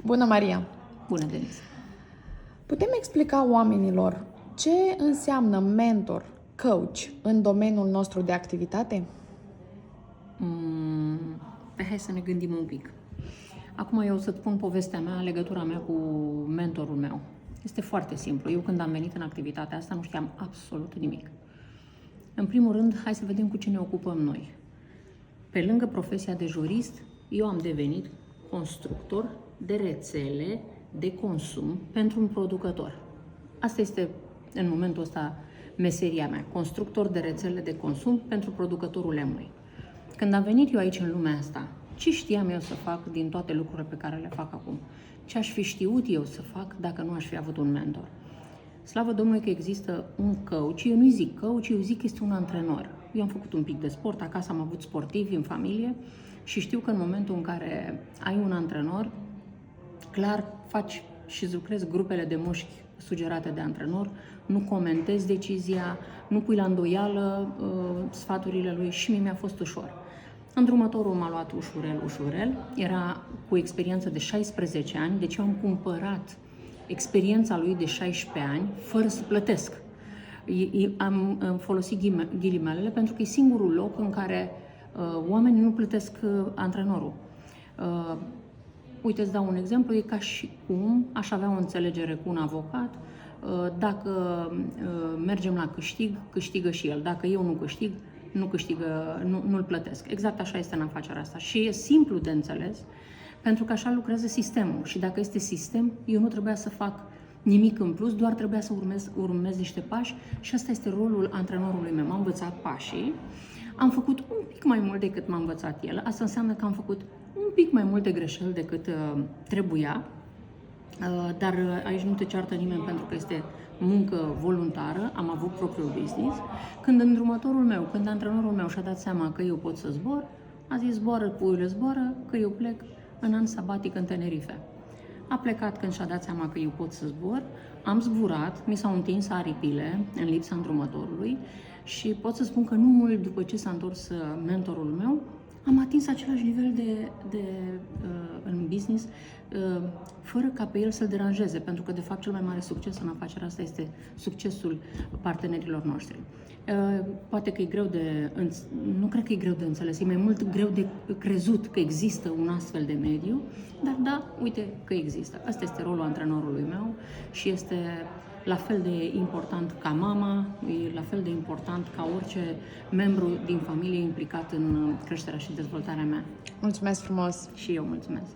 Bună, Maria! Bună, Denis! Putem explica oamenilor ce înseamnă mentor, coach în domeniul nostru de activitate? Hai să ne gândim un pic. Acum eu o să-ți spun povestea mea, legătura mea cu mentorul meu. Este foarte simplu. Eu când am venit în activitatea asta nu știam absolut nimic. În primul rând, hai să vedem cu ce ne ocupăm noi. Pe lângă profesia de jurist, eu am devenit constructor de rețele de consum pentru un producător. Asta este, în momentul ăsta, meseria mea. Constructor de rețele de consum pentru producătorul lemnului. Când am venit eu aici în lumea asta, ce știam eu să fac din toate lucrurile pe care le fac acum? Ce aș fi știut eu să fac dacă nu aș fi avut un mentor? Slavă Domnului că există un coach. Eu nu-i zic coach, eu zic că este un antrenor. Eu am făcut un pic de sport, acasă am avut sportivi în familie și știu că în momentul în care ai un antrenor, clar faci și îți lucrezi grupele de mușchi sugerate de antrenor, nu comentezi decizia, nu pui la îndoială sfaturile lui și mie mi-a fost ușor. Îndrumătorul m-a luat ușurel, era cu experiență de 16 ani, deci eu am cumpărat experiența lui de 16 ani fără să plătesc. Am folosit ghilimelele pentru că e singurul loc în care oamenii nu plătesc antrenorul. Uite, îți dau un exemplu, e ca și cum aș avea o înțelegere cu un avocat, dacă mergem la câștig, câștigă și el. Dacă eu nu câștig, nu câștigă, nu-l plătesc. Exact așa este în afacerea asta. Și e simplu de înțeles, pentru că așa lucrează sistemul. Și dacă este sistem, eu nu trebuia să fac nimic în plus, doar trebuia să urmez niște pași și asta este rolul antrenorului meu. M-a învățat pașii, am făcut un pic mai mult decât m-a învățat el. Asta înseamnă că am făcut un pic mai multe greșeli decât trebuia, dar aici nu te ceartă nimeni pentru că este muncă voluntară, am avut propriul business. Când îndrumătorul meu, când antrenorul meu și-a dat seama că eu pot să zbor, a zis zboară, puiule, zboară, că eu plec în an sabatic în Tenerife. A plecat când și-a dat seama că eu pot să zbor, am zburat, mi s-au întins aripile în lipsa îndrumătorului și pot să spun că nu mult după ce s-a întors mentorul meu, am atins același nivel în business, fără ca pe el să-l deranjeze, pentru că, de fapt, cel mai mare succes în afacerea asta este succesul partenerilor noștri. Poate că e greu nu cred că e greu de înțeles, e mai mult greu de crezut că există un astfel de mediu, dar da, uite că există. Asta este rolul antrenorului meu și este la fel de important ca mama, e la fel de important ca orice membru din familie implicat în creșterea și dezvoltarea mea. Mulțumesc frumos! Și eu mulțumesc!